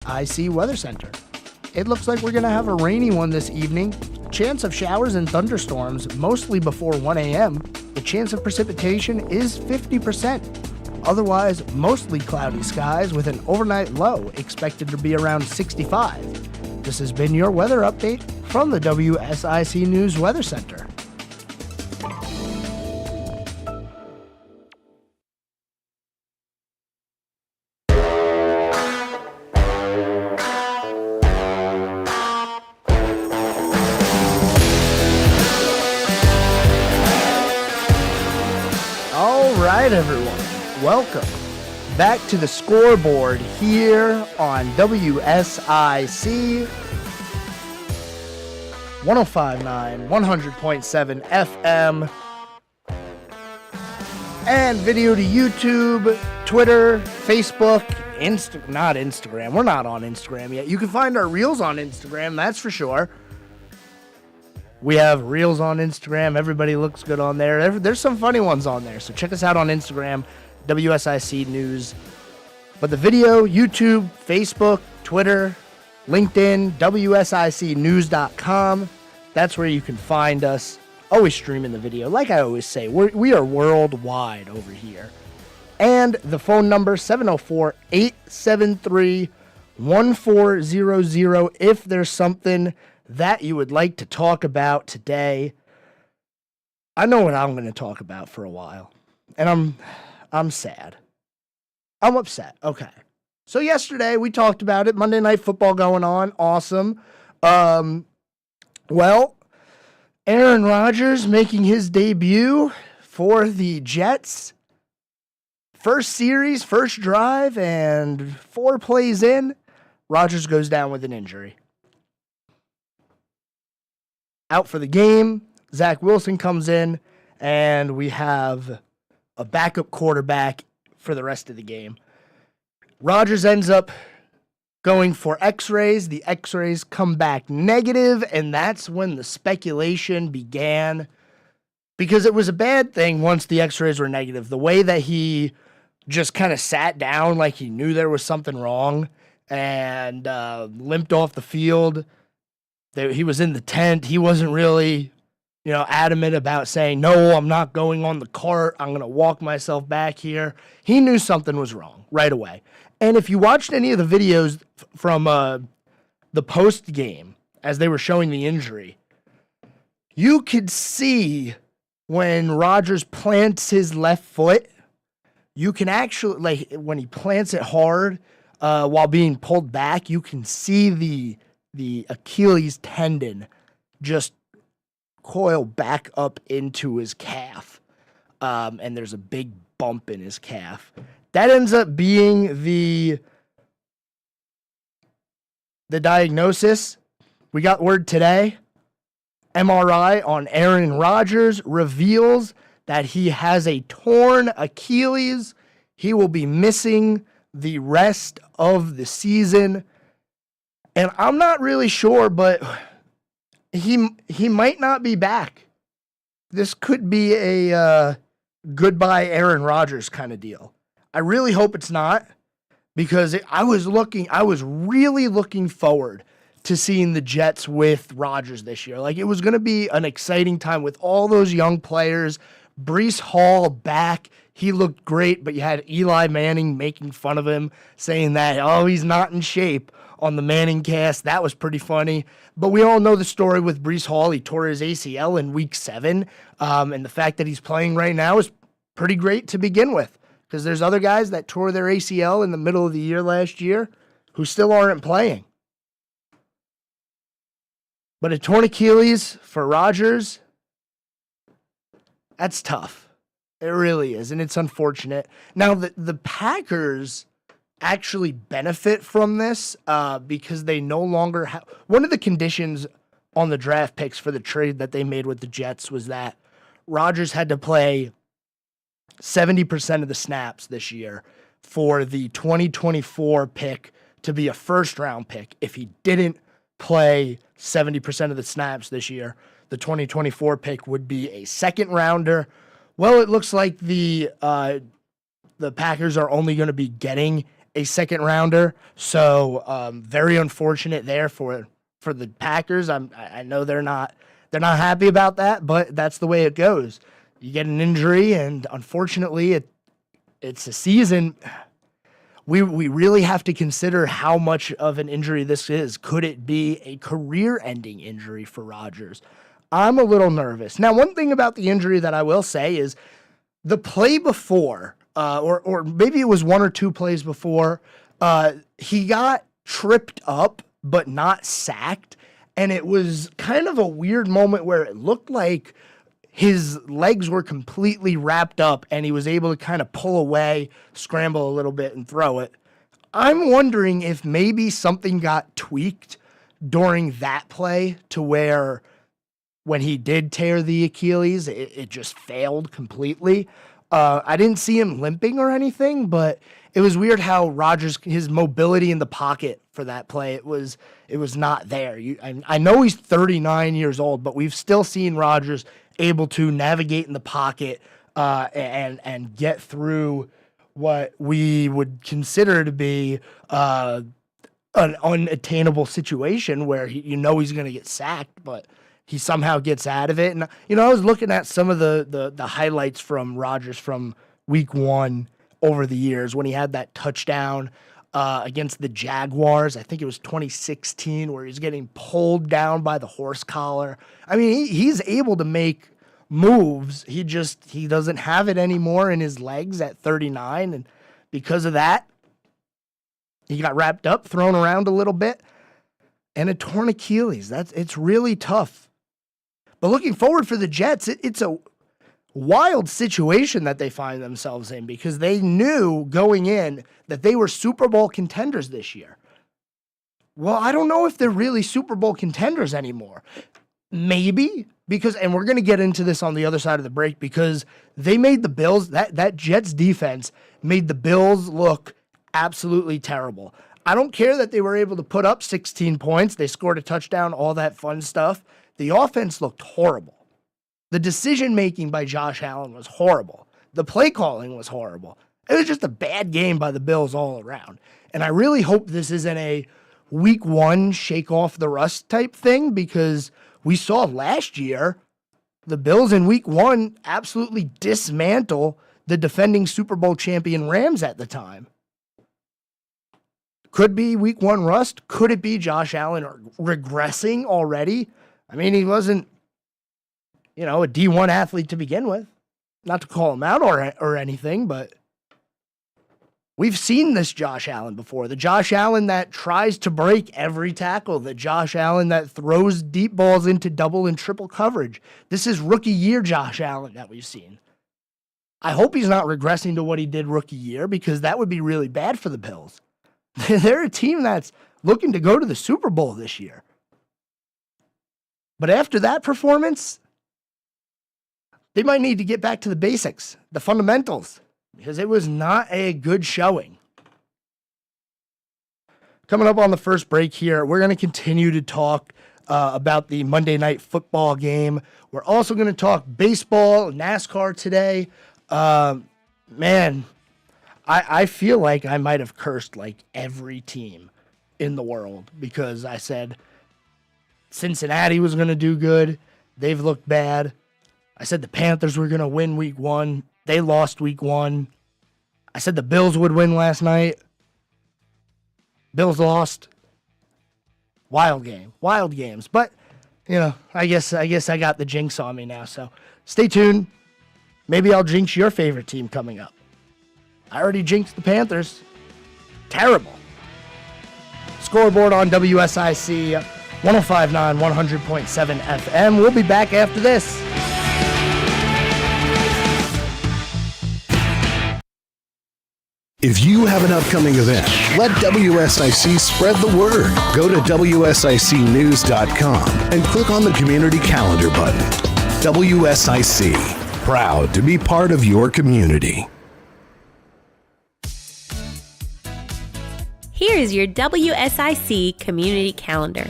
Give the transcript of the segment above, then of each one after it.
WSIC Weather Center. It looks like we're going to have a rainy one this evening. Chance of showers and thunderstorms mostly before 1 a.m. The chance of precipitation is 50%. Otherwise, mostly cloudy skies with an overnight low expected to be around 65. This has been your weather update from the WSIC News Weather Center. All right, everyone. Welcome back to the Scoreboard here on WSIC 105.9, 100.7 FM, and video to YouTube, Twitter, Facebook, not Instagram. We're not on Instagram yet. You can find our reels on Instagram, that's for sure. We have reels on Instagram. Everybody looks good on there. There's some funny ones on there. So check us out on Instagram, WSIC News. But the video, YouTube, Facebook, Twitter, LinkedIn, WSICnews.com. That's where you can find us. Always streaming the video. Like I always say, we are worldwide over here. And the phone number, 704-873-1400. If there's something that you would like to talk about today. I know what I'm going to talk about for a while, and I'm sad. I'm upset. Okay. So yesterday we talked about it. Monday Night Football going on. Awesome. Well, Aaron Rodgers making his debut for the Jets. First series, first drive, and 4 plays in, Rodgers goes down with an injury. Out for the game, Zach Wilson comes in, and we have a backup quarterback for the rest of the game. Rodgers ends up going for x-rays. The x-rays come back negative, and that's when the speculation began, because it was a bad thing once the x-rays were negative. The way that he just kind of sat down like he knew there was something wrong and limped off the field. He was in the tent. He wasn't really, adamant about saying, no, I'm not going on the cart. I'm going to walk myself back here. He knew something was wrong right away. And if you watched any of the videos from the post game as they were showing the injury, you could see when Rodgers plants his left foot, you can actually, when he plants it hard while being pulled back, you can see the Achilles tendon just coil back up into his calf. And there's a big bump in his calf. That ends up being the diagnosis. We got word today. MRI on Aaron Rodgers reveals that he has a torn Achilles. He will be missing the rest of the season. And I'm not really sure, but he might not be back. This could be a goodbye Aaron Rodgers kind of deal. I really hope it's not, because I was really looking forward to seeing the Jets with Rodgers this year. It was going to be an exciting time with all those young players. Breece Hall back. He looked great, but you had Eli Manning making fun of him, saying that, he's not in shape on the Manning cast. That was pretty funny. But we all know the story with Breece Hall. He tore his ACL in week 7. And the fact that he's playing right now is pretty great to begin with, because there's other guys that tore their ACL in the middle of the year last year who still aren't playing. But a torn Achilles for Rodgers, that's tough. It really is, and it's unfortunate. Now, the Packers actually benefit from this because they no longer have... One of the conditions on the draft picks for the trade that they made with the Jets was that Rodgers had to play 70% of the snaps this year for the 2024 pick to be a first-round pick. If he didn't play 70% of the snaps this year, the 2024 pick would be a second-rounder. Well, it looks like the Packers are only going to be getting a second rounder. So very unfortunate there for the Packers. I know they're not happy about that, but that's the way it goes. You get an injury, and unfortunately, it's a season. We really have to consider how much of an injury this is. Could it be a career-ending injury for Rodgers? I'm a little nervous. Now, one thing about the injury that I will say is the play before, or maybe it was one or two plays before, he got tripped up but not sacked, and it was kind of a weird moment where it looked like his legs were completely wrapped up and he was able to kind of pull away, scramble a little bit, and throw it. I'm wondering if maybe something got tweaked during that play to where when he did tear the Achilles, it just failed completely. I didn't see him limping or anything, but it was weird how Rodgers, his mobility in the pocket for that play, it was not there. I know he's 39 years old, but we've still seen Rodgers able to navigate in the pocket and get through what we would consider to be an unattainable situation where he's going to get sacked, but he somehow gets out of it. And I was looking at some of the highlights from Rodgers from week 1 over the years when he had that touchdown against the Jaguars. I think it was 2016, where he's getting pulled down by the horse collar. I mean, he's able to make moves. He doesn't have it anymore in his legs at 39, and because of that, he got wrapped up, thrown around a little bit, and a torn Achilles. It's really tough. But looking forward for the Jets, it's a wild situation that they find themselves in, because they knew going in that they were Super Bowl contenders this year. Well, I don't know if they're really Super Bowl contenders anymore. Maybe, and we're going to get into this on the other side of the break, because they made the Bills, that Jets defense made the Bills look absolutely terrible. I don't care that they were able to put up 16 points. They scored a touchdown, all that fun stuff. The offense looked horrible. The decision-making by Josh Allen was horrible. The play calling was horrible. It was just a bad game by the Bills all around. And I really hope this isn't a week 1 shake off the rust type thing, because we saw last year the Bills in week 1 absolutely dismantle the defending Super Bowl champion Rams at the time. Could be week 1 rust. Could it be Josh Allen regressing already? I mean, he wasn't, a D1 athlete to begin with. Not to call him out or anything, but we've seen this Josh Allen before. The Josh Allen that tries to break every tackle. The Josh Allen that throws deep balls into double and triple coverage. This is rookie year Josh Allen that we've seen. I hope he's not regressing to what he did rookie year, because that would be really bad for the Bills. They're a team that's looking to go to the Super Bowl this year. But after that performance, they might need to get back to the basics, the fundamentals, because it was not a good showing. Coming up on the first break here, we're going to continue to talk about the Monday Night Football game. We're also going to talk baseball, NASCAR today. Man, I feel like I might have cursed like every team in the world, because I said Cincinnati was going to do good. They've looked bad. I said the Panthers were going to win week 1. They lost week 1. I said the Bills would win last night. Bills lost. Wild games. But, I guess I got the jinx on me now. So stay tuned. Maybe I'll jinx your favorite team coming up. I already jinxed the Panthers. Terrible. Scoreboard on WSIC 105.9, 100.7 FM. We'll be back after this. If you have an upcoming event, let WSIC spread the word. Go to WSICnews.com and click on the Community Calendar button. WSIC, proud to be part of your community. Here is your WSIC Community Calendar.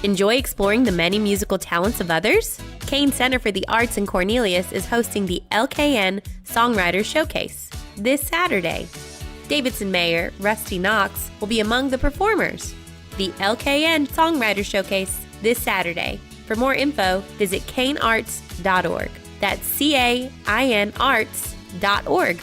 Enjoy exploring the many musical talents of others? Kane Center for the Arts in Cornelius is hosting the LKN Songwriters Showcase this Saturday. Davidson Mayor Rusty Knox will be among the performers. The LKN Songwriter Showcase this Saturday. For more info, visit canearts.org. That's CAINarts.org.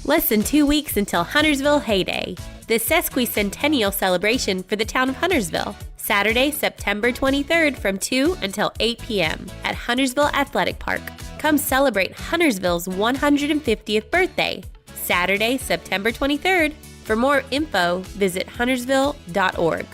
Less than 2 weeks until Huntersville Heyday, the sesquicentennial celebration for the town of Huntersville. Saturday, September 23rd from 2 until 8 p.m. at Huntersville Athletic Park. Come celebrate Huntersville's 150th birthday. Saturday, September 23rd. For more info, visit huntersville.org.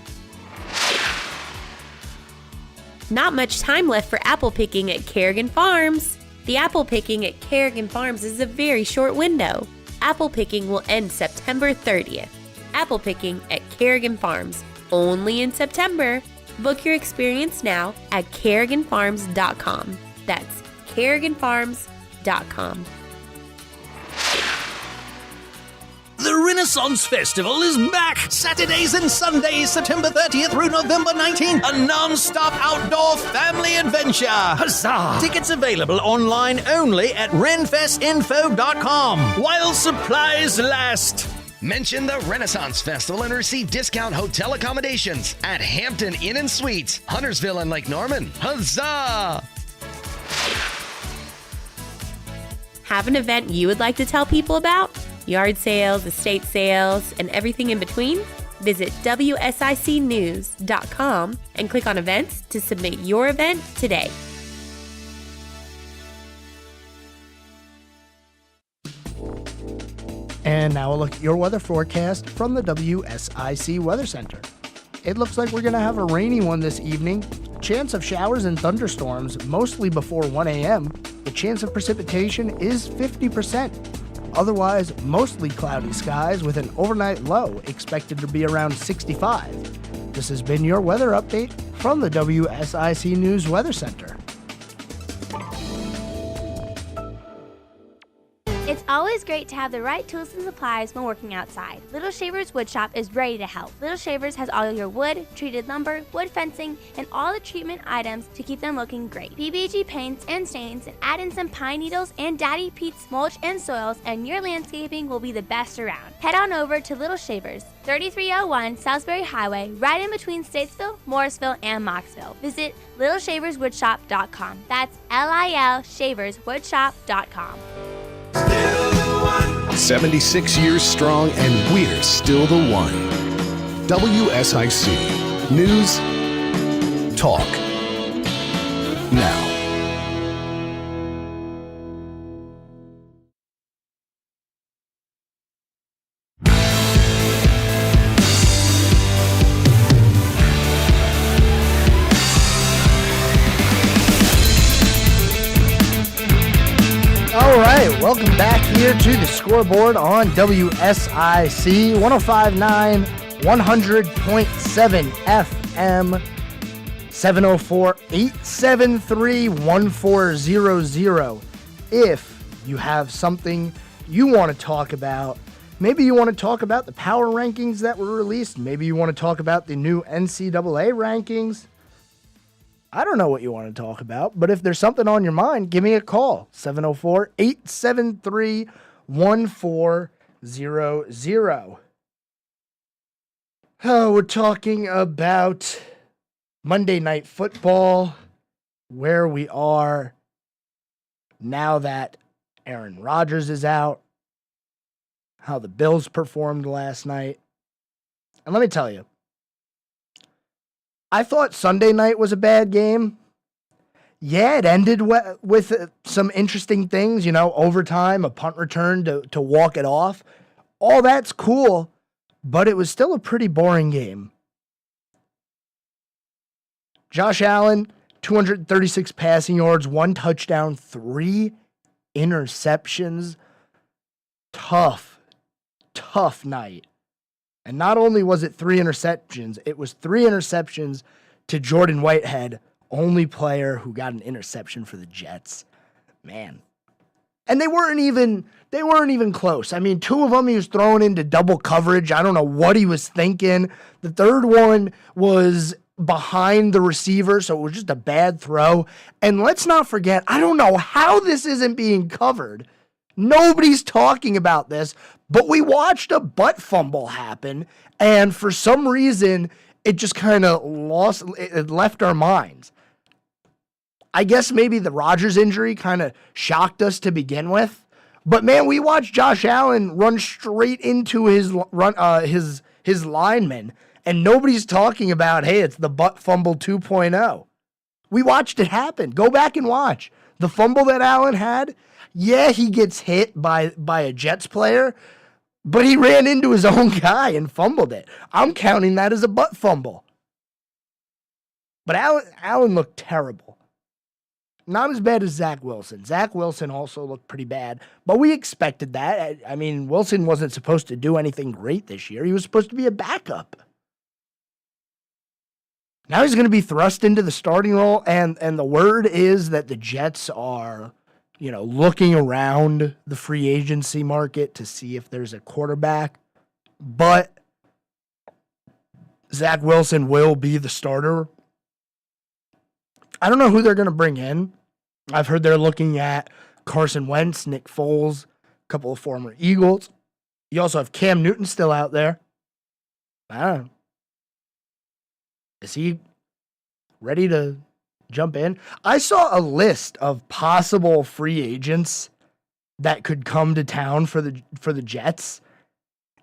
Not much time left for apple picking at Kerrigan Farms. The apple picking at Kerrigan Farms is a very short window. Apple picking will end September 30th. Apple picking at Kerrigan Farms, only in September. Book your experience now at kerriganfarms.com. That's kerriganfarms.com. The Renaissance Festival is back! Saturdays and Sundays, September 30th through November 19th. A non-stop outdoor family adventure! Huzzah! Tickets available online only at renfestinfo.com while supplies last. Mention the Renaissance Festival and receive discount hotel accommodations at Hampton Inn & Suites, Huntersville and Lake Norman. Huzzah! Have an event you would like to tell people about? Yard sales, estate sales, and everything in between? Visit WSICnews.com and click on events to submit your event today. And now a look at your weather forecast from the WSIC Weather Center. It looks like we're going to have a rainy one this evening. Chance of showers and thunderstorms mostly before 1 a.m. The chance of precipitation is 50%. Otherwise, mostly cloudy skies with an overnight low expected to be around 65. This has been your weather update from the WSIC News Weather Center. It's always great to have the right tools and supplies when working outside. Little Shavers Woodshop is ready to help. Little Shavers has all your wood, treated lumber, wood fencing, and all the treatment items to keep them looking great. PBG paints and stains, and add in some pine needles and Daddy Pete's mulch and soils, and your landscaping will be the best around. Head on over to Little Shavers, 3301 Salisbury Highway, right in between Statesville, Morrisville, and Moxville. Visit littleshaverswoodshop.com. That's LILShaverswoodshop.com. 76 years strong, and we're still the one. WSIC News, Talk, Now. All right, welcome back here to the Scoreboard on WSIC 105.9, 100.7 FM, 704-873-1400. If you have something you want to talk about, maybe you want to talk about the power rankings that were released, maybe you want to talk about the new NCAA rankings, I don't know what you want to talk about, but if there's something on your mind, give me a call. 704-873-1400. Oh, we're talking about Monday Night Football, where we are now that Aaron Rodgers is out, how the Bills performed last night. And let me tell you, I thought Sunday night was a bad game. Yeah, it ended with some interesting things, overtime, a punt return to walk it off. All that's cool, but it was still a pretty boring game. Josh Allen, 236 passing yards, 1 touchdown, 3 interceptions. Tough night. And not only was it 3 interceptions, it was 3 interceptions to Jordan Whitehead, only player who got an interception for the Jets. Man. And they weren't even close. I mean, 2 of them he was thrown into double coverage. I don't know what he was thinking. The third one was behind the receiver, so it was just a bad throw. And let's not forget, I don't know how this isn't being covered. Nobody's talking about this, but we watched a butt fumble happen, and for some reason, it just kind of it left our minds. I guess maybe the Rodgers injury kind of shocked us to begin with, but man, we watched Josh Allen run straight into his lineman, and nobody's talking about, hey, it's the butt fumble 2.0. We watched it happen. Go back and watch. The fumble that Allen had, yeah, he gets hit by a Jets player, but he ran into his own guy and fumbled it. I'm counting that as a butt fumble. But Allen looked terrible. Not as bad as Zach Wilson. Zach Wilson also looked pretty bad, but we expected that. I mean, Wilson wasn't supposed to do anything great this year. He was supposed to be a backup. Now he's going to be thrust into the starting role, and the word is that the Jets are, looking around the free agency market to see if there's a quarterback. But Zach Wilson will be the starter. I don't know who they're going to bring in. I've heard they're looking at Carson Wentz, Nick Foles, a couple of former Eagles. You also have Cam Newton still out there. I don't know. Is he ready to jump in? I saw a list of possible free agents that could come to town for the Jets.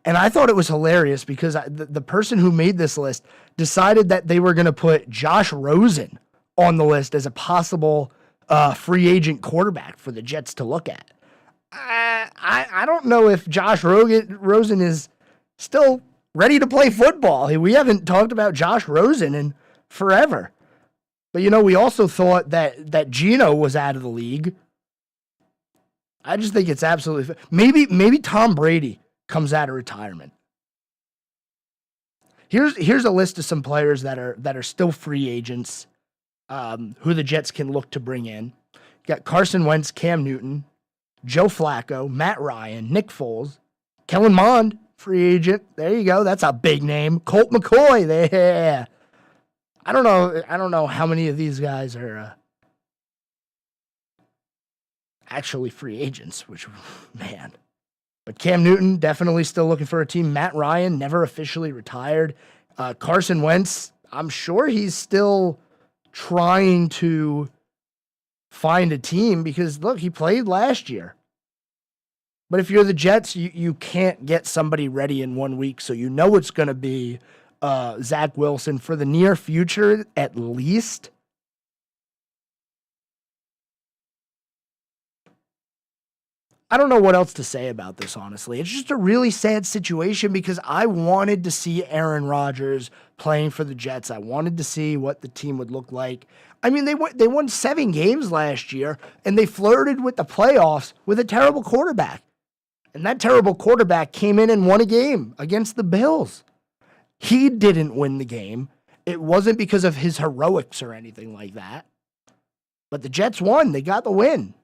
And I thought it was hilarious because the person who made this list decided that they were going to put Josh Rosen on the list as a possible free agent quarterback for the Jets to look at. I don't know if Josh Rosen is still ready to play football. We haven't talked about Josh Rosen in forever. But, we also thought that Geno was out of the league. I just think it's absolutely... Maybe Tom Brady comes out of retirement. Here's a list of some players that are still free agents, who the Jets can look to bring in. You got Carson Wentz, Cam Newton, Joe Flacco, Matt Ryan, Nick Foles, Kellen Mond, free agent. There you go. That's a big name. Colt McCoy. There. I don't know how many of these guys are actually free agents, which, man. But Cam Newton, definitely still looking for a team. Matt Ryan, never officially retired. Carson Wentz, I'm sure he's still trying to find a team because, look, he played last year. But if you're the Jets, you can't get somebody ready in 1 week, so it's going to be Zach Wilson for the near future, at least. I don't know what else to say about this, honestly. It's just a really sad situation because I wanted to see Aaron Rodgers playing for the Jets. I wanted to see what the team would look like. I mean, they won 7 games last year, and they flirted with the playoffs with a terrible quarterback. And that terrible quarterback came in and won a game against the Bills. He didn't win the game. It wasn't because of his heroics or anything like that. But the Jets won. They got the win.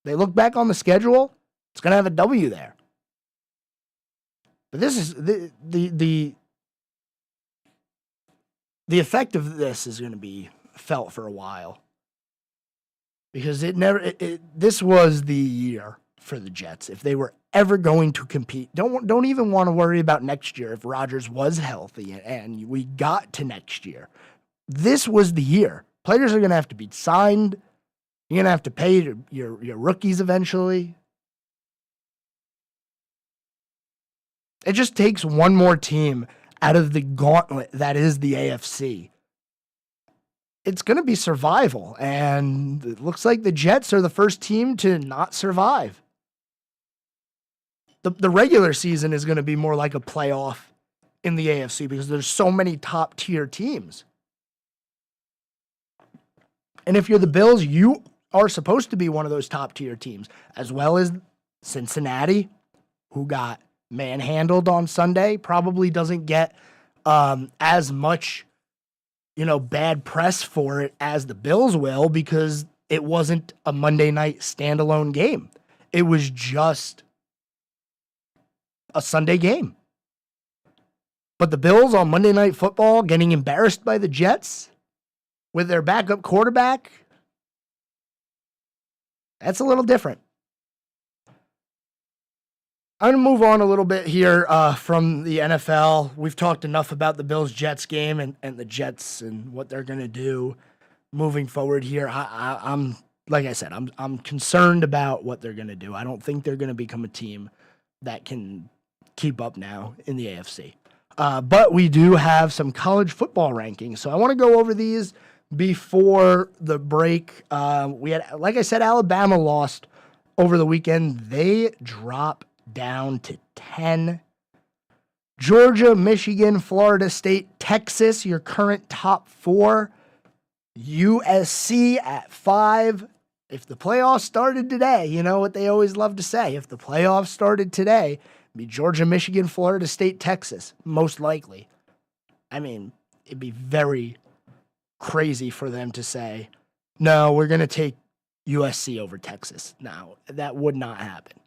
They look back on the schedule. It's going to have a W there. But this is the effect of this is going to be felt for a while. Because this was the year for the Jets. If they were ever going to compete, don't even want to worry about next year if Rodgers was healthy and we got to next year. This was the year. Players are going to have to be signed. You're going to have to pay your rookies eventually. It just takes one more team out of the gauntlet that is the AFC. It's going to be survival, and it looks like the Jets are the first team to not survive. The regular season is going to be more like a playoff in the AFC because there's so many top-tier teams. And if you're the Bills, you are supposed to be one of those top-tier teams, as well as Cincinnati, who got manhandled on Sunday, probably doesn't get as much, bad press for it as the Bills will because it wasn't a Monday night standalone game. It was just a Sunday game. But the Bills on Monday Night Football getting embarrassed by the Jets with their backup quarterback, that's a little different. I'm going to move on a little bit here from the NFL. We've talked enough about the Bills-Jets game and the Jets and what they're going to do moving forward here. I'm like I said, I'm concerned about what they're going to do. I don't think they're going to become a team that can keep up now in the AFC. But we do have some college football rankings, so I want to go over these before the break. We had, like I said, Alabama lost over the weekend. They drop down to 10. Georgia, Michigan, Florida State, Texas, your current top 4. USC at 5. If the playoffs started today, you know what they always love to say. If the playoffs started today, it'd be Georgia, Michigan, Florida State, Texas, most likely. I mean, it'd be very crazy for them to say, no, we're going to take USC over Texas. No, that would not happen.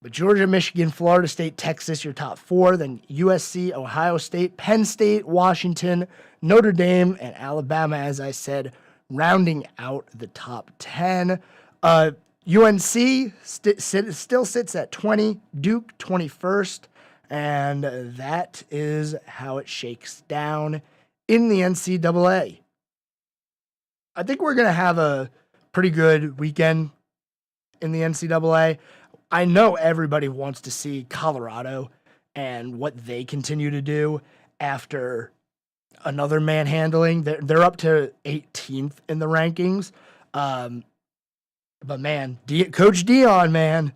But Georgia, Michigan, Florida State, Texas, your top 4. Then USC, Ohio State, Penn State, Washington, Notre Dame, and Alabama, as I said, rounding out the top 10. UNC still sits at 20. Duke, 21st. And that is how it shakes down in the NCAA. I think we're going to have a pretty good weekend in the NCAA. I know everybody wants to see Colorado and what they continue to do after another manhandling. They're up to 18th in the rankings. But man, Coach Dion, man,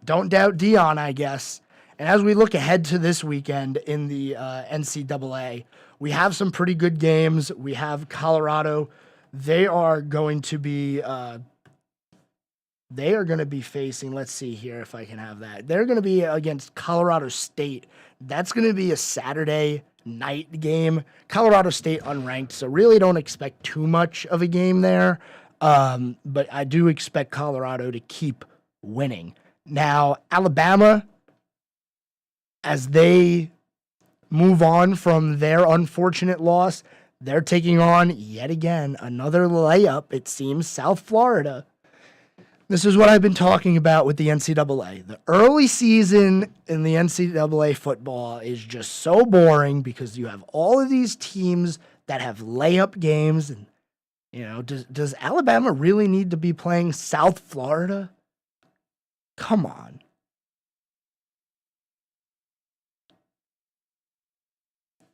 don't doubt Dion, I guess. And as we look ahead to this weekend in the NCAA, we have some pretty good games. We have Colorado. They are going to be facing, let's see here if I can have that. They're going to be against Colorado State. That's going to be a Saturday night game. Colorado State unranked, so really don't expect too much of a game there. But I do expect Colorado to keep winning. Now, Alabama, as they move on from their unfortunate loss, they're taking on, yet again, another layup, it seems, South Florida. This is what I've been talking about with the NCAA. The early season in the NCAA football is just so boring because you have all of these teams that have layup games. And, you know, does Alabama really need to be playing South Florida? Come on.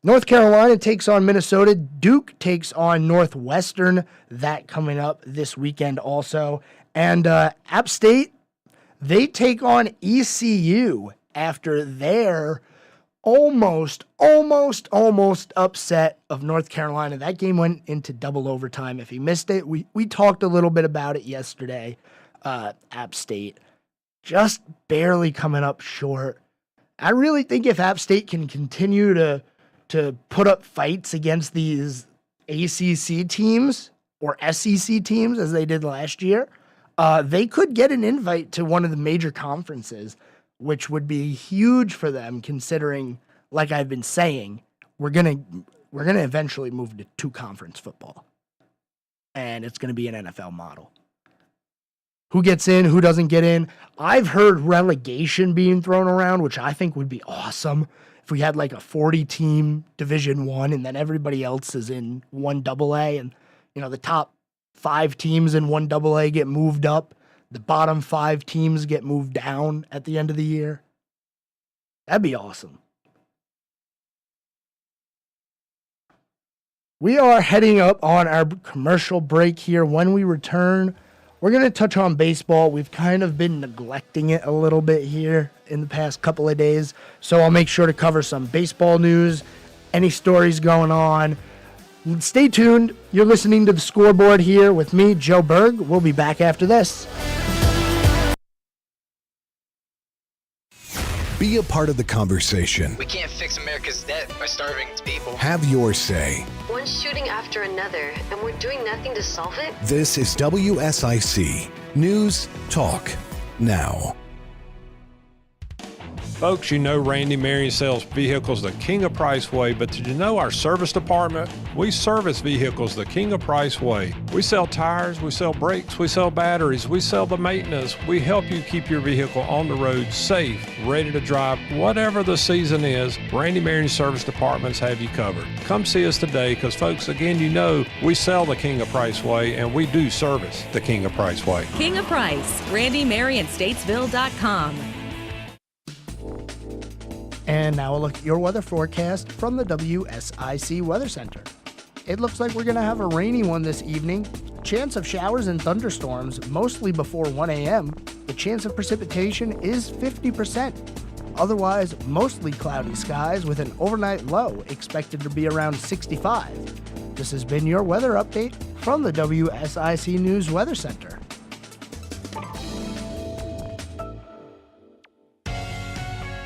North Carolina takes on Minnesota. Duke takes on Northwestern. That coming up this weekend also. And App State, they take on ECU after their almost upset of North Carolina. That game went into double overtime. If you missed it, we talked a little bit about it yesterday. App State just barely coming up short. I really think if App State can continue to put up fights against these ACC teams or SEC teams as they did last year, they could get an invite to one of the major conferences, which would be huge for them considering, like I've been saying, we're gonna eventually move to 2-conference football. And it's gonna be an NFL model. Who gets in, who doesn't get in? I've heard relegation being thrown around, which I think would be awesome. If we had like a 40-team Division I and then everybody else is in 1AA and, you know, the top 5 teams in 1AA get moved up, the bottom 5 teams get moved down at the end of the year. That'd be awesome. We are heading up on our commercial break here. When we return, we're going to touch on baseball. We've kind of been neglecting it a little bit here in the past couple of days, so I'll make sure to cover some baseball news, any stories going on. Stay tuned. You're listening to the Scoreboard here with me, Joe Berg. We'll be back after this. Be a part of the conversation. We can't fix America's debt by starving its people. Have your say. One shooting after another, and we're doing nothing to solve it? This is WSIC News Talk Now. Folks, you know Randy Marion sells vehicles the King of Price way, but did you know our service department? We service vehicles the King of Price way. We sell tires, we sell brakes, we sell batteries, we sell the maintenance. We help you keep your vehicle on the road safe, ready to drive. Whatever the season is, Randy Marion service departments have you covered. Come see us today because, folks, again, you know we sell the King of Price way and we do service the King of Price way. King of Price, RandyMarionStatesville.com. And now a look at your weather forecast from the WSIC Weather Center. It looks like we're going to have a rainy one this evening. Chance of showers and thunderstorms mostly before 1 a.m. The chance of precipitation is 50%. Otherwise, mostly cloudy skies with an overnight low expected to be around 65. This has been your weather update from the WSIC News Weather Center.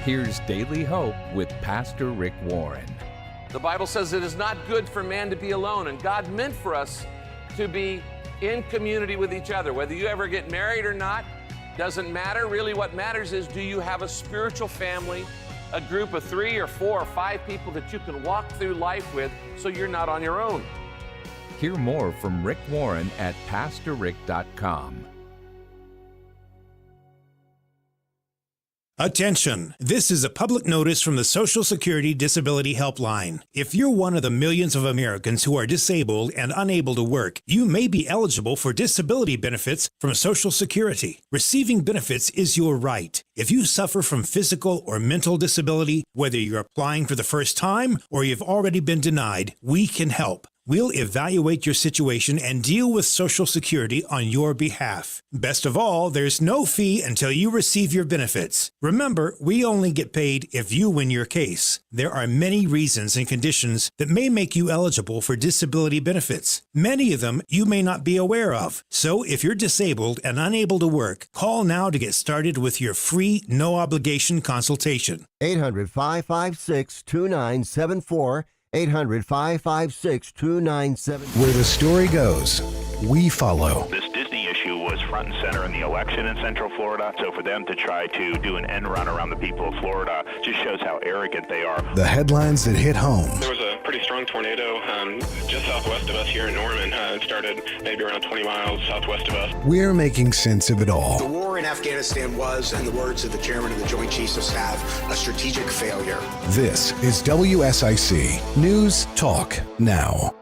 Here's Daily Hope with Pastor Rick Warren. The Bible says it is not good for man to be alone, and God meant for us to be in community with each other. Whether you ever get married or not, doesn't matter. Really what matters is, do you have a spiritual family, a group of 3 or 4 or 5 people that you can walk through life with so you're not on your own? Hear more from Rick Warren at PastorRick.com. Attention! This is a public notice from the Social Security Disability Helpline. If you're one of the millions of Americans who are disabled and unable to work, you may be eligible for disability benefits from Social Security. Receiving benefits is your right. If you suffer from physical or mental disability, whether you're applying for the first time or you've already been denied, we can help. We'll evaluate your situation and deal with Social Security on your behalf. Best of all, there's no fee until you receive your benefits. Remember, we only get paid if you win your case. There are many reasons and conditions that may make you eligible for disability benefits. Many of them you may not be aware of. So if you're disabled and unable to work, call now to get started with your free, no-obligation consultation. 800-556-2974. 800-556-2974. Where the story goes, we follow. This Disney issue was front and center in the election in Central Florida, so for them to try to do an end run around the people of Florida just shows how arrogant they are. The headlines that hit home. There was a pretty strong tornado just southwest of us here in Norman. It started maybe around 20 miles southwest of us. We're making sense of it all. The war in Afghanistan was, in the words of the chairman of the Joint Chiefs of Staff, a strategic failure. This is WSIC News Talk Now.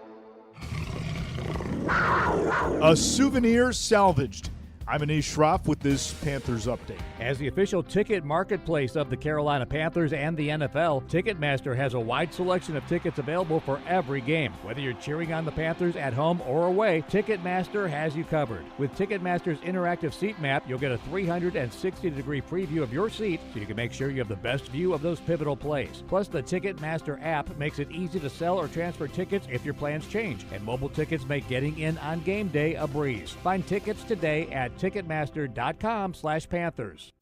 A souvenir salvaged. I'm Anish Shroff with this Panthers update. As the official ticket marketplace of the Carolina Panthers and the NFL, Ticketmaster has a wide selection of tickets available for every game. Whether you're cheering on the Panthers at home or away, Ticketmaster has you covered. With Ticketmaster's interactive seat map, you'll get a 360-degree preview of your seat so you can make sure you have the best view of those pivotal plays. Plus, the Ticketmaster app makes it easy to sell or transfer tickets if your plans change, and mobile tickets make getting in on game day a breeze. Find tickets today at Ticketmaster.com/Panthers.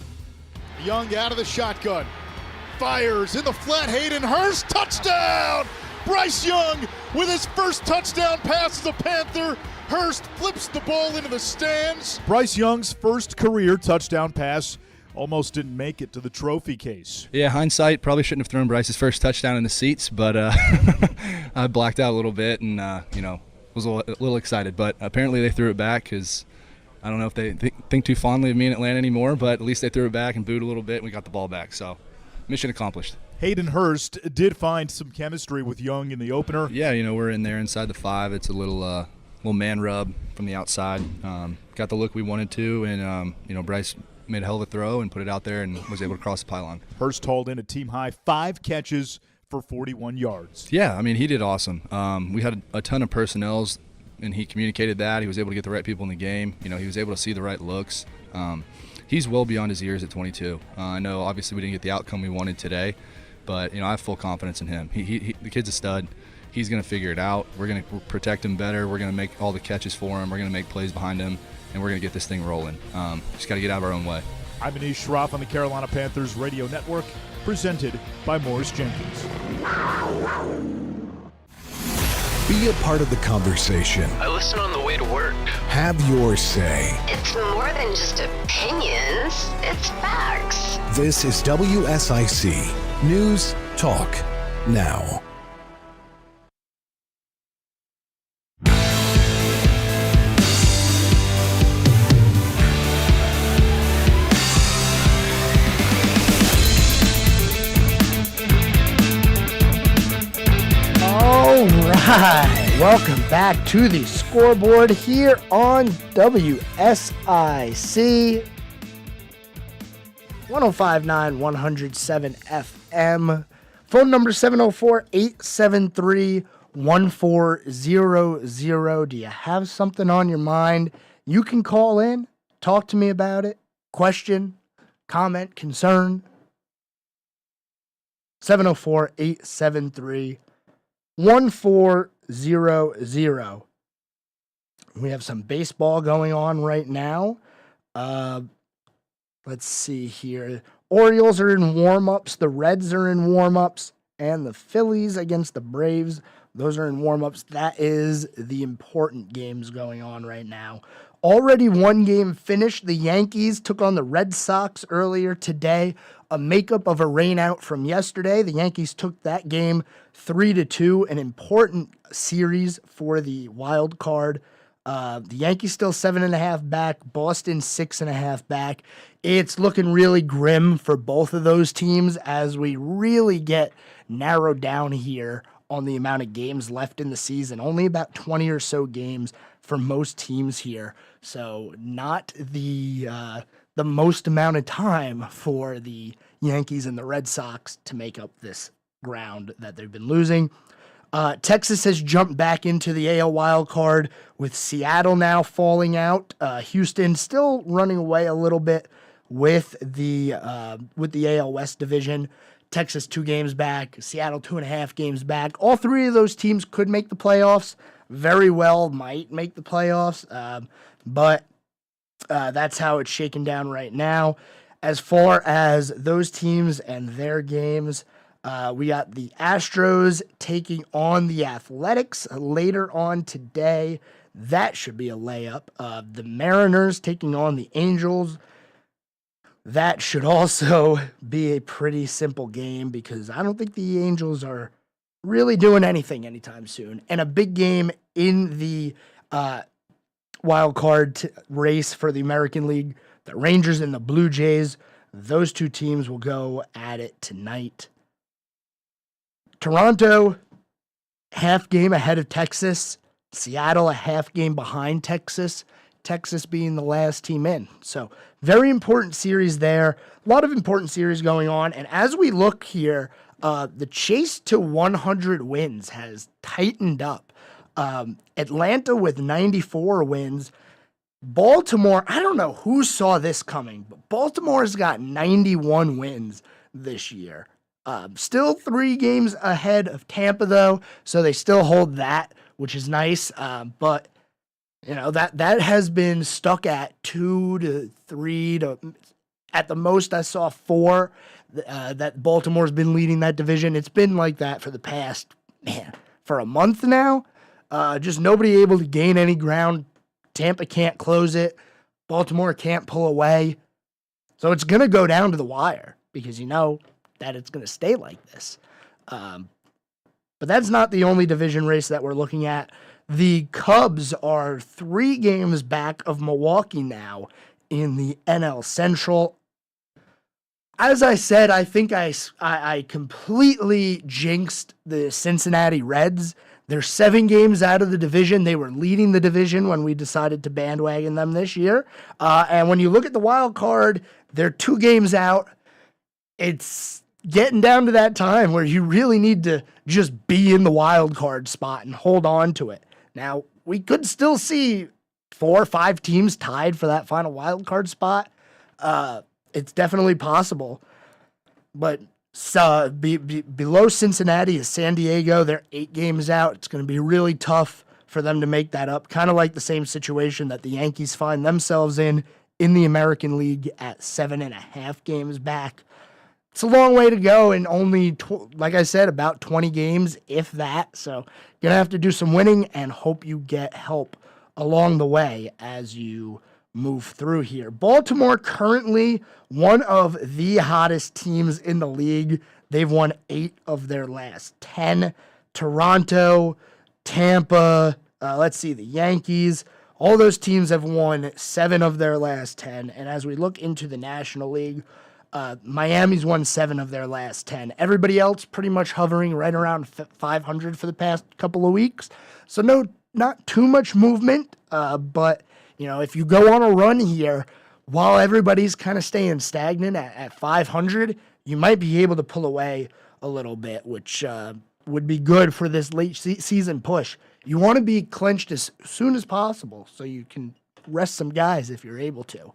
Young out of the shotgun. Fires in the flat. Hayden Hurst. Touchdown! Bryce Young with his first touchdown pass as a Panther. Hurst flips the ball into the stands. Bryce Young's first career touchdown pass almost didn't make it to the trophy case. Yeah, hindsight, probably shouldn't have thrown Bryce's first touchdown in the seats, but I blacked out a little bit and, was a little excited. But apparently they threw it back because I don't know if they think too fondly of me in Atlanta anymore, but at least they threw it back and booed a little bit, and we got the ball back. So, mission accomplished. Hayden Hurst did find some chemistry with Young in the opener. Yeah, we're in there inside the 5. It's a little man rub from the outside. Got the look we wanted to, and, Bryce made a hell of a throw and put it out there and was able to cross the pylon. Hurst hauled in a team-high 5 catches for 41 yards. Yeah, he did awesome. We had a ton of personnels, and he communicated that. He was able to get the right people in the game. He was able to see the right looks. He's well beyond his years at 22. I know obviously we didn't get the outcome we wanted today, but I have full confidence in him. The kid's a stud. He's going to figure it out. We're going to protect him better. We're going to make all the catches for him. We're going to make plays behind him, and we're going to get this thing rolling. Just got to get out of our own way. I'm Anish Shroff on the Carolina Panthers Radio Network, presented by Morris Jenkins. Be a part of the conversation. I listen on the way to work. Have your say. It's more than just opinions, it's facts. This is WSIC News Talk Now. All right, welcome back to the Scoreboard here on WSIC 105.9 107 FM. Phone number 704-873-1400. Do you have something on your mind? You can call in, talk to me about it, question, comment, concern. 704-873-1400. We have some baseball going on right now. Let's see here. Orioles are in warm-ups. The Reds are in warm-ups. And the Phillies against the Braves, those are in warm-ups. That is the important games going on right now. Already one game finished. The Yankees took on the Red Sox earlier today. A makeup of a rainout from yesterday. The Yankees took that game 3-2, an important series for the wild card. The Yankees still 7.5 back, Boston 6.5 back. It's looking really grim for both of those teams as we really get narrowed down here on the amount of games left in the season. Only about 20 or so games for most teams here. So not the most amount of time for the Yankees and the Red Sox to make up this ground that they've been losing. Texas has jumped back into the AL wild card with Seattle now falling out. Houston still running away a little bit with the AL West division. Texas 2 games back, Seattle 2.5 games back. All three of those teams could make the playoffs. Very well might make the playoffs, but that's how it's shaken down right now. As far as those teams and their games, we got the Astros taking on the Athletics later on today. That should be a layup. The Mariners taking on the Angels. That should also be a pretty simple game because I don't think the Angels are really doing anything anytime soon. And a big game in the wild card race for the American League. The Rangers and the Blue Jays. Those two teams will go at it tonight. Toronto, half game ahead of Texas. Seattle, a half game behind Texas. Texas being the last team in. So, very important series there. A lot of important series going on. And as we look here, the chase to 100 wins has tightened up. Atlanta with 94 wins. Baltimore, I don't know who saw this coming, but Baltimore's got 91 wins this year. Still 3 games ahead of Tampa, though, so they still hold that, which is nice. But, you know, that has been stuck at 2 to 3 to, at the most I saw 4, that Baltimore's been leading that division. It's been like that for the past, for a month now. Just nobody able to gain any ground. Tampa can't close it. Baltimore can't pull away. So it's going to go down to the wire because you know that it's going to stay like this. But that's not the only division race that we're looking at. The Cubs are 3 games back of Milwaukee now in the NL Central. As I said, I think I completely jinxed the Cincinnati Reds. They're 7 games out of the division. They were leading the division when we decided to bandwagon them this year. And when you look at the wild card, they're 2 games out. It's getting down to that time where you really need to just be in the wild card spot and hold on to it. Now, we could still see 4 or 5 teams tied for that final wild card spot. It's definitely possible. But below Cincinnati is San Diego. They're 8 games out. It's going to be really tough for them to make that up. Kind of like the same situation that the Yankees find themselves in the American League at 7.5 games back. it's a long way to go, and only, like I said, about 20 games, if that. So you're going to have to do some winning and hope you get help along the way as you move through here. Baltimore currently one of the hottest teams in the league. They've won 8 of their last 10. Toronto, Tampa, the Yankees, all those teams have won 7 of their last 10. And as we look into the National League, Miami's won 7 of their last 10. Everybody else pretty much hovering right around 500 for the past couple of weeks. So not too much movement, but if you go on a run here, while everybody's kind of staying stagnant at 500, you might be able to pull away a little bit, which would be good for this late season push. You want to be clinched as soon as possible so you can rest some guys if you're able to.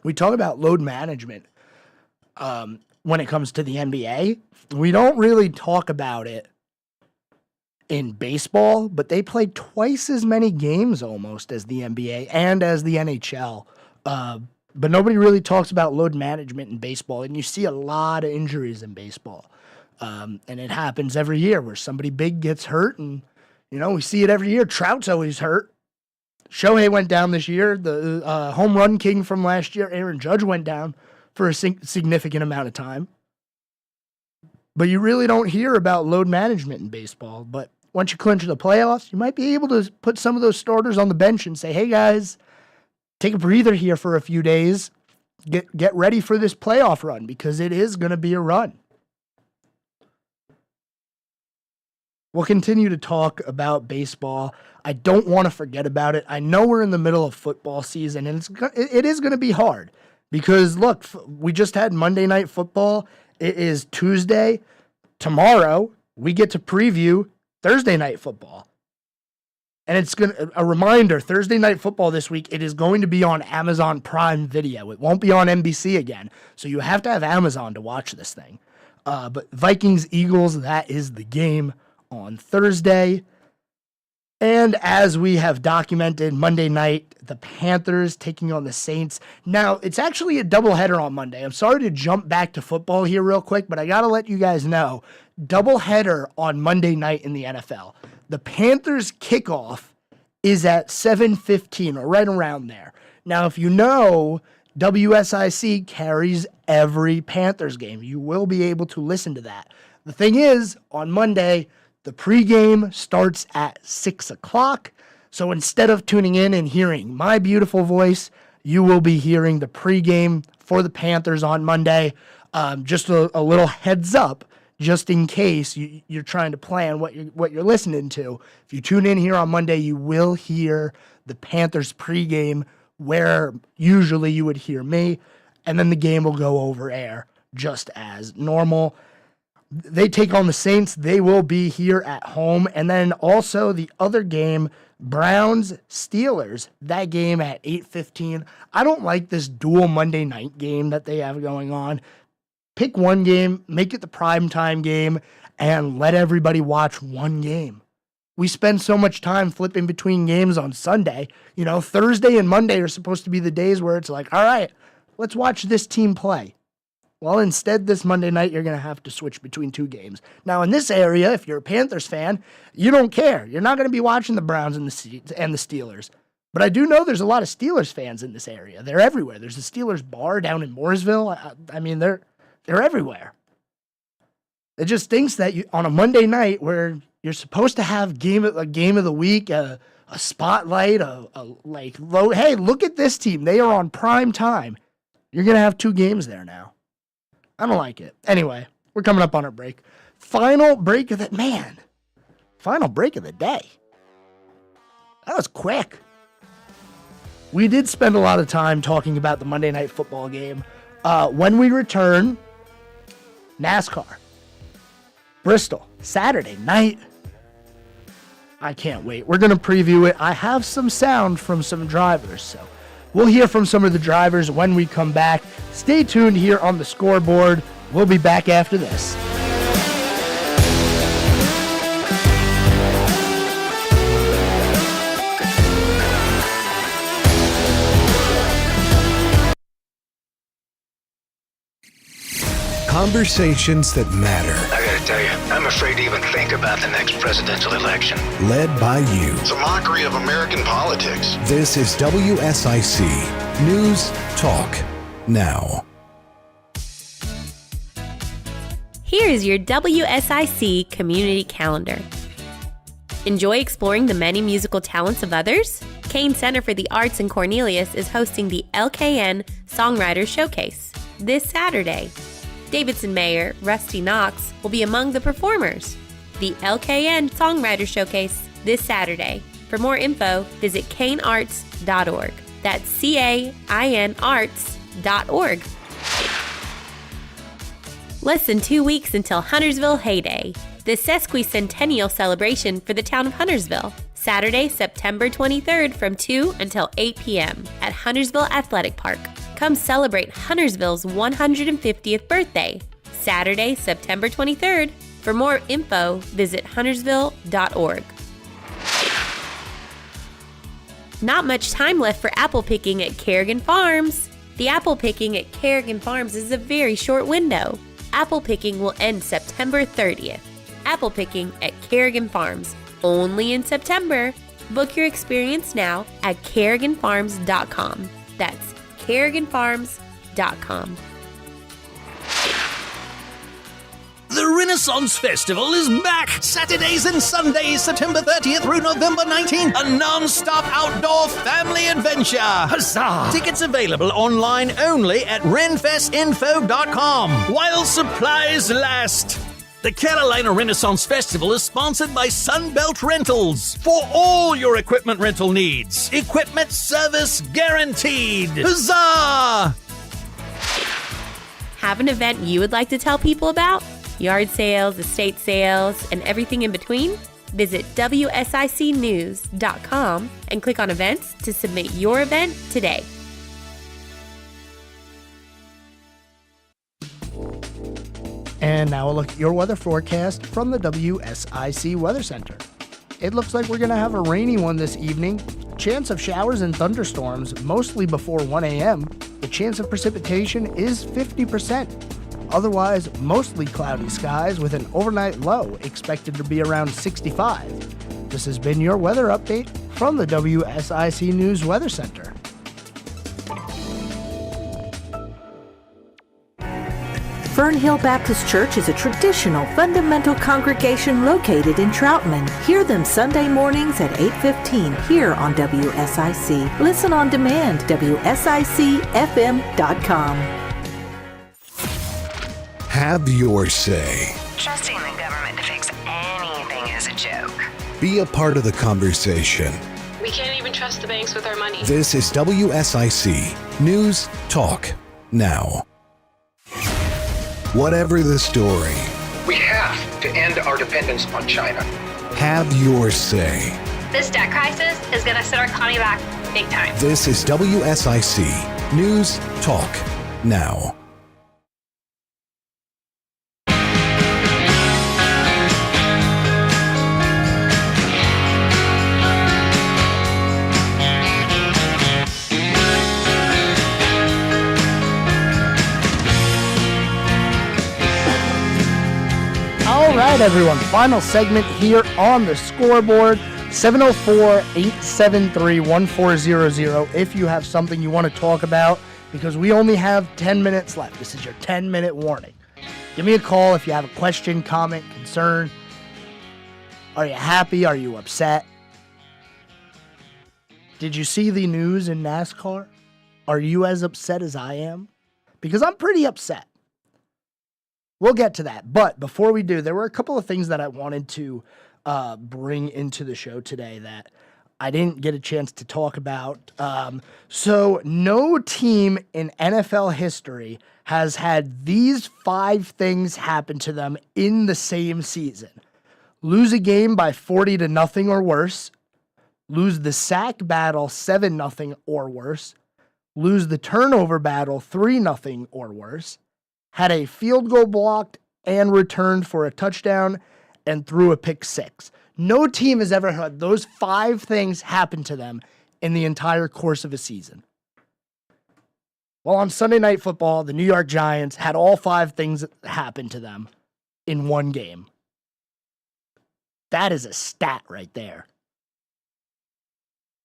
We talk about load management when it comes to the NBA. We don't really talk about it in baseball, but they play twice as many games almost as the NBA and as the NHL. But nobody really talks about load management in baseball, and you see a lot of injuries in baseball. And it happens every year where somebody big gets hurt, and, we see it every year. Trout's always hurt. Shohei went down this year. The home run king from last year, Aaron Judge, went down for a significant amount of time. But you really don't hear about load management in baseball. But once you clinch the playoffs, you might be able to put some of those starters on the bench and say, hey, guys, take a breather here for a few days. Get ready for this playoff run, because it is going to be a run. We'll continue to talk about baseball. I don't want to forget about it. I know we're in the middle of football season, and it is going to be hard because, look, we just had Monday Night Football. It is Tuesday. Tomorrow, we get to preview Thursday Night Football. And it's a reminder, Thursday Night Football this week, it is going to be on Amazon Prime Video. It won't be on NBC again, so you have to have Amazon to watch this thing. But Vikings-Eagles, that is the game on Thursday. And as we have documented, Monday night, the Panthers taking on the Saints. Now, it's actually a doubleheader on Monday. I'm sorry to jump back to football here real quick, but I got to let you guys know, doubleheader on Monday night in the NFL. The Panthers kickoff is at 7:15 or right around there. Now, if you know, WSIC carries every Panthers game. You will be able to listen to that. The thing is, on Monday, the pregame starts at 6 o'clock. So instead of tuning in and hearing my beautiful voice, you will be hearing the pregame for the Panthers on Monday. Just a little heads up, just in case you're trying to plan what you're listening to. If you tune in here on Monday, you will hear the Panthers pregame, where usually you would hear me, and then the game will go over air just as normal. They take on the Saints. They will be here at home. And then also the other game, Browns-Steelers, that game at 8:15. I don't like this dual Monday night game that they have going on. Pick one game, make it the primetime game, and let everybody watch one game. We spend so much time flipping between games on Sunday. Thursday and Monday are supposed to be the days where it's like, all right, let's watch this team play. Well, instead, this Monday night, you're going to have to switch between two games. Now, in this area, if you're a Panthers fan, you don't care. You're not going to be watching the Browns and the Steelers. But I do know there's a lot of Steelers fans in this area. They're everywhere. There's a Steelers bar down in Mooresville. I mean, they're everywhere. It just stinks that on a Monday night where you're supposed to have a game of the week, a spotlight, hey, look at this team. They are on prime time. You're going to have two games there now. I don't like it. Anyway, we're coming up on our break. Final break of the day. That was quick. We did spend a lot of time talking about the Monday Night Football game. When we return, NASCAR. Bristol, Saturday night. I can't wait. We're going to preview it. I have some sound from some drivers, so we'll hear from some of the drivers when we come back. Stay tuned here on the Scoreboard. We'll be back after this. Conversations that matter. I gotta tell you, I'm afraid to even think about the next presidential election. Led by you. It's a mockery of American politics. This is WSIC News Talk Now. Here is your WSIC community calendar. Enjoy exploring the many musical talents of others? Kane Center for the Arts in Cornelius is hosting the LKN Songwriters Showcase this Saturday. Davidson Mayor Rusty Knox will be among the performers. The LKN Songwriters Showcase this Saturday. For more info, visit canearts.org. That's CAINarts.org. Less than 2 weeks until Huntersville Hay Day, the sesquicentennial celebration for the town of Huntersville. Saturday, September 23rd from 2 until 8 p.m. at Huntersville Athletic Park. Come celebrate Huntersville's 150th birthday. Saturday, September 23rd. For more info, visit huntersville.org. Not much time left for apple picking at Kerrigan Farms. The apple picking at Kerrigan Farms is a very short window. Apple picking will end September 30th. Apple picking at Kerrigan Farms, only in September. Book your experience now at kerriganfarms.com. That's kerriganfarms.com. The Renaissance Festival is back! Saturdays and Sundays, September 30th through November 19th. A non-stop outdoor family adventure. Huzzah! Tickets available online only at renfestinfo.com while supplies last. The Carolina Renaissance Festival is sponsored by Sunbelt Rentals. For all your equipment rental needs. Equipment service guaranteed. Huzzah! Have an event you would like to tell people about? Yard sales, estate sales, and everything in between? Visit WSICnews.com and click on events to submit your event today. And now a look at your weather forecast from the WSIC Weather Center. It looks like we're going to have a rainy one this evening. Chance of showers and thunderstorms mostly before 1 a.m. The chance of precipitation is 50%. Otherwise, mostly cloudy skies with an overnight low expected to be around 65. This has been your weather update from the WSIC News Weather Center. Fernhill Baptist Church is a traditional fundamental congregation located in Troutman. Hear them Sunday mornings at 8:15 here on WSIC. Listen on demand, WSICFM.com. Have your say. Trusting the government to fix anything is a joke. Be a part of the conversation. We can't even trust the banks with our money. This is WSIC News Talk Now. Whatever the story, We have to end our dependence on China. have your say. This debt crisis is going to set our economy back big time. This is WSIC News Talk Now. All right, everyone. Final segment here on the scoreboard. 704-873-1400 if you have something you want to talk about, because we only have 10 minutes left. This is your 10-minute warning. Give me a call if you have a question, comment, concern. Are you happy? Are you upset? Did you see the news in NASCAR? Are you as upset as I am? Because I'm pretty upset. We'll get to that. But before we do, there were a couple of things that I wanted to bring into the show today that I didn't get a chance to talk about. So no team in NFL history has had these 5 things happen to them in the same season. Lose a game by 40-0 or worse. Lose the sack battle 7-0 or worse. Lose the turnover battle 3-0 or worse. Had a field goal blocked and returned for a touchdown and threw a pick 6. No team has ever had those 5 things happen to them in the entire course of a season. Well, on Sunday Night Football, the New York Giants had all 5 things happen to them in one game. That is a stat right there.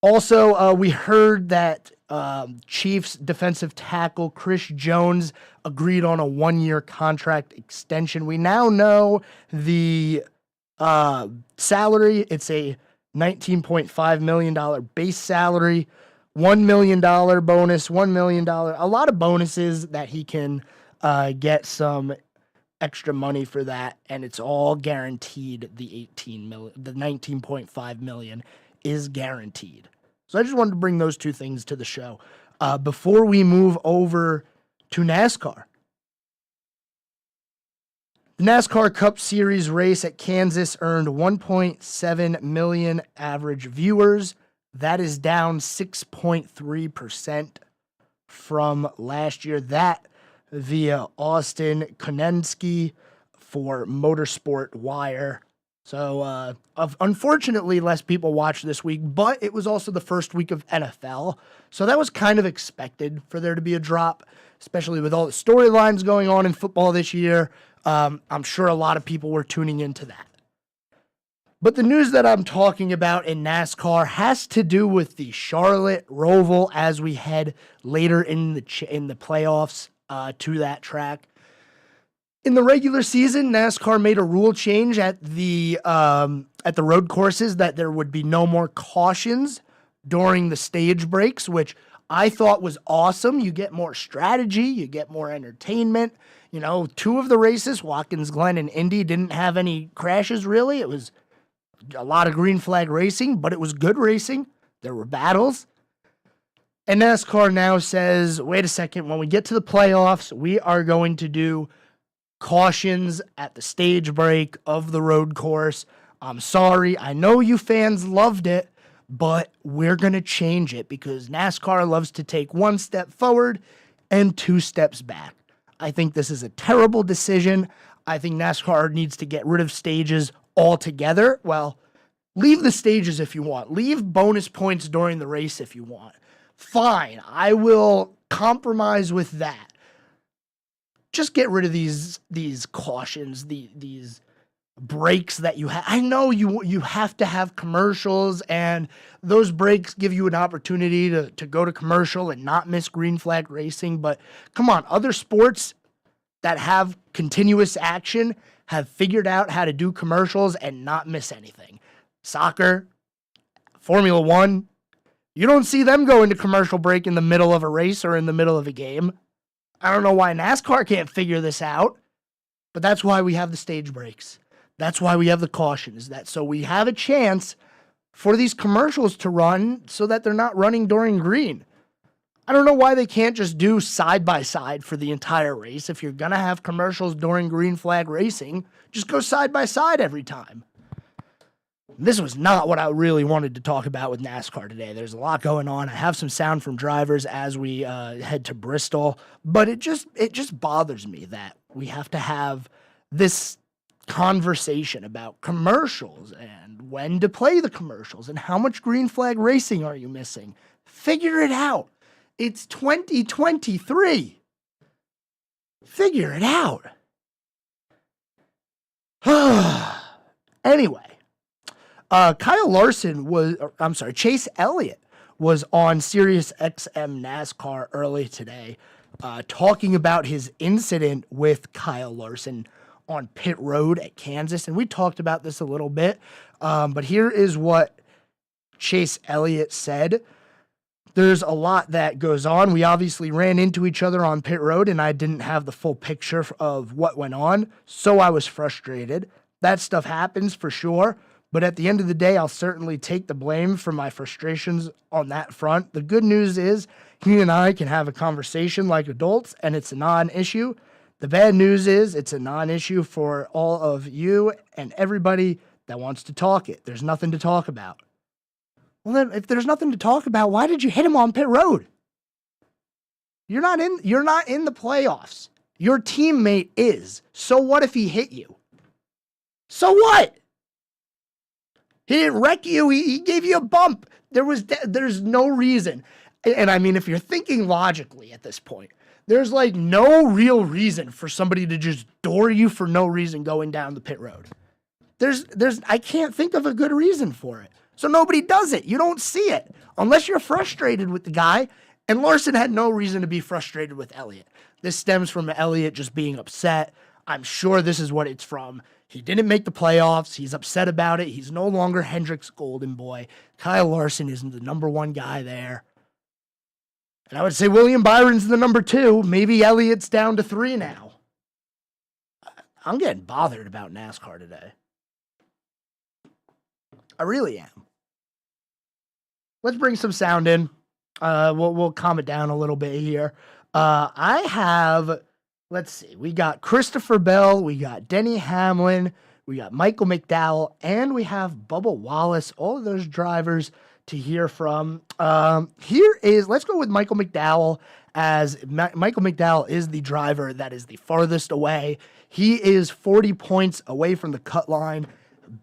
Also, we heard that Chiefs defensive tackle Chris Jones agreed on a 1-year contract extension. We now know the salary. It's a $19.5 million base salary, $1 million bonus, $1 million, a lot of bonuses that he can get some extra money for that, and it's all guaranteed. The $19.5 million is guaranteed. So I just wanted to bring those 2 things to the show before we move over to NASCAR. The NASCAR Cup Series race at Kansas earned 1.7 million average viewers. That is down 6.3% from last year. That via Austin Konensky for Motorsport Wire. So, unfortunately, less people watched this week, but it was also the first week of NFL. So that was kind of expected for there to be a drop, especially with all the storylines going on in football this year. I'm sure a lot of people were tuning into that. But the news that I'm talking about in NASCAR has to do with the Charlotte Roval as we head later in the playoffs to that track. In the regular season, NASCAR made a rule change at the road courses that there would be no more cautions during the stage breaks, which I thought was awesome. You get more strategy, you get more entertainment. 2 of the races, Watkins Glen and Indy, didn't have any crashes really. It was a lot of green flag racing, but it was good racing. There were battles. And NASCAR now says, wait a second, when we get to the playoffs, we are going to do cautions at the stage break of the road course. I'm sorry. I know you fans loved it, but we're going to change it because NASCAR loves to take 1 step forward and 2 steps back. I think this is a terrible decision. I think NASCAR needs to get rid of stages altogether. Well, leave the stages if you want. Leave bonus points during the race if you want. Fine. I will compromise with that. Just get rid of these cautions, these breaks that you have. I know you have to have commercials, and those breaks give you an opportunity to go to commercial and not miss green flag racing. But come on, other sports that have continuous action have figured out how to do commercials and not miss anything. Soccer, Formula One, you don't see them go into commercial break in the middle of a race or in the middle of a game. I don't know why NASCAR can't figure this out, but that's why we have the stage breaks. That's why we have the cautions. So we have a chance for these commercials to run so that they're not running during green. I don't know why they can't just do side by side for the entire race. If you're going to have commercials during green flag racing, just go side by side every time. This was not what I really wanted to talk about with NASCAR today. There's a lot going on. I have some sound from drivers as we head to Bristol, but it just bothers me that we have to have this conversation about commercials and when to play the commercials and how much green flag racing are you missing. Figure it out. It's 2023. Figure it out. Anyway. Chase Elliott was on Sirius XM NASCAR early today, talking about his incident with Kyle Larson on pit road at Kansas. And we talked about this a little bit, but here is what Chase Elliott said. There's a lot that goes on. We obviously ran into each other on pit road, and I didn't have the full picture of what went on, so I was frustrated. That stuff happens for sure. But at the end of the day, I'll certainly take the blame for my frustrations on that front. The good news is he and I can have a conversation like adults, and it's a non-issue. The bad news is it's a non-issue for all of you and everybody that wants to talk it. There's nothing to talk about. Well, then, if there's nothing to talk about, why did you hit him on pit road? You're not in the playoffs. Your teammate is. So what if he hit you? So what? He didn't wreck you. He gave you a bump. There's no reason. And I mean, if you're thinking logically at this point, there's like no real reason for somebody to just door you for no reason going down the pit road. I can't think of a good reason for it. So nobody does it. You don't see it unless you're frustrated with the guy. And Larson had no reason to be frustrated with Elliott. This stems from Elliott just being upset. I'm sure this is what it's from. He didn't make the playoffs. He's upset about it. He's no longer Hendrick's golden boy. Kyle Larson isn't the number one guy there. And I would say William Byron's the number 2. Maybe Elliott's down to 3 now. I'm getting bothered about NASCAR today. I really am. Let's bring some sound in. We'll calm it down a little bit here. Let's see. We got Christopher Bell. We got Denny Hamlin. We got Michael McDowell. And we have Bubba Wallace. All of those drivers to hear from. Let's go with Michael McDowell, as Michael McDowell is the driver that is the farthest away. He is 40 points away from the cut line.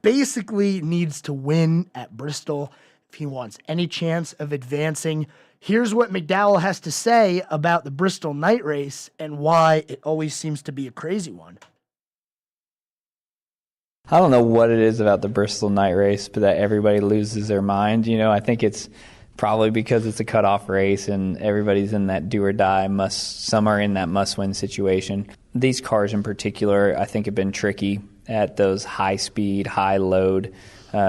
Basically needs to win at Bristol if he wants any chance of advancing. Here's what McDowell has to say about the Bristol night race and why it always seems to be a crazy one. I don't know what it is about the Bristol night race, but that everybody loses their mind. I think it's probably because it's a cutoff race and everybody's in that do or die some are in that must win situation. These cars in particular, I think, have been tricky at those high speed, high load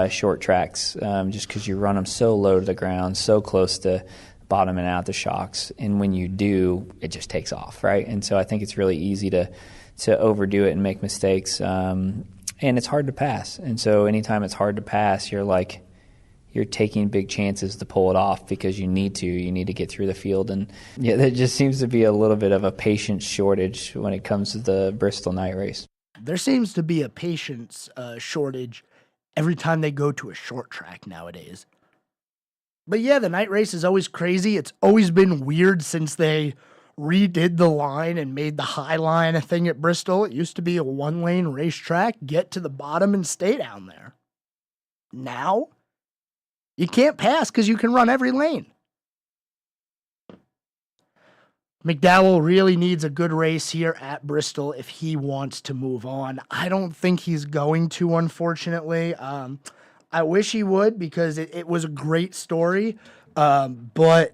short tracks, just because you run them so low to the ground, so close to bottoming out the shocks, and when you do, it just takes off, right? And so I think it's really easy to overdo it and make mistakes, and it's hard to pass. And so anytime it's hard to pass, you're taking big chances to pull it off because you need to get through the field. And yeah, there just seems to be a little bit of a patience shortage when it comes to the Bristol night race. There seems to be a patience shortage every time they go to a short track nowadays. But yeah, the night race is always crazy. It's always been weird since they redid the line and made the high line a thing at Bristol. It used to be a one-lane racetrack, get to the bottom and stay down there. Now, you can't pass because you can run every lane. McDowell really needs a good race here at Bristol if he wants to move on. I don't think he's going to, unfortunately. I wish he would, because it was a great story. But,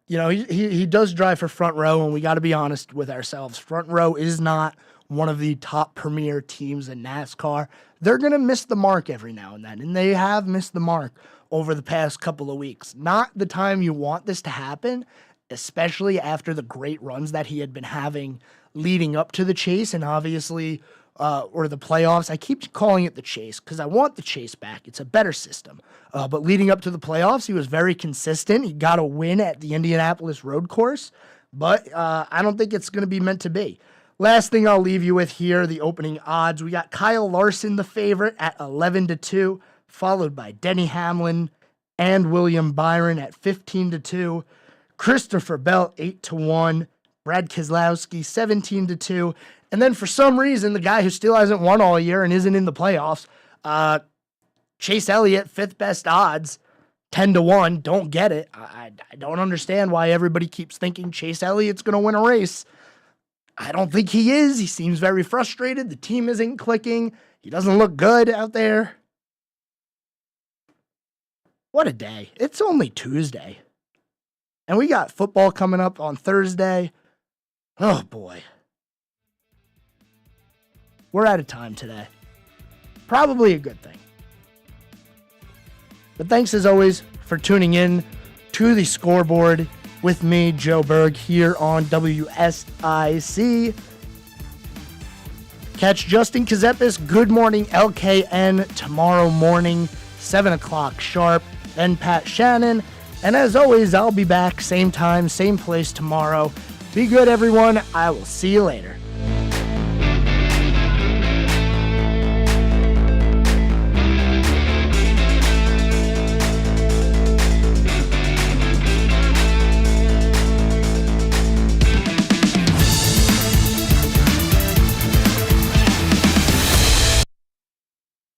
he does drive for Front Row, and we got to be honest with ourselves. Front Row is not one of the top premier teams in NASCAR. They're going to miss the mark every now and then, and they have missed the mark over the past couple of weeks. Not the time you want this to happen, especially after the great runs that he had been having leading up to the chase and obviously, or the playoffs. I keep calling it the chase because I want the chase back. It's a better system. But leading up to the playoffs, he was very consistent. He got a win at the Indianapolis road course, but I don't think it's going to be meant to be. Last thing I'll leave you with here, the opening odds. We got Kyle Larson, the favorite, at 11-2, followed by Denny Hamlin and William Byron at 15-2. Christopher Bell, 8-1. Brad Keselowski, 17-2. And then for some reason, the guy who still hasn't won all year and isn't in the playoffs, Chase Elliott, 5th best odds, 10-1. Don't get it. I don't understand why everybody keeps thinking Chase Elliott's going to win a race. I don't think he is. He seems very frustrated. The team isn't clicking. He doesn't look good out there. What a day. It's only Tuesday. And we got football coming up on Thursday. Oh, boy. We're out of time today. Probably a good thing. But thanks, as always, for tuning in to the Scoreboard with me, Joe Berg, here on WSIC. Catch Justin Kazepis, Good Morning LKN, tomorrow morning, 7 o'clock sharp. Then Pat Shannon. And as always, I'll be back same time, same place tomorrow. Be good, everyone. I will see you later.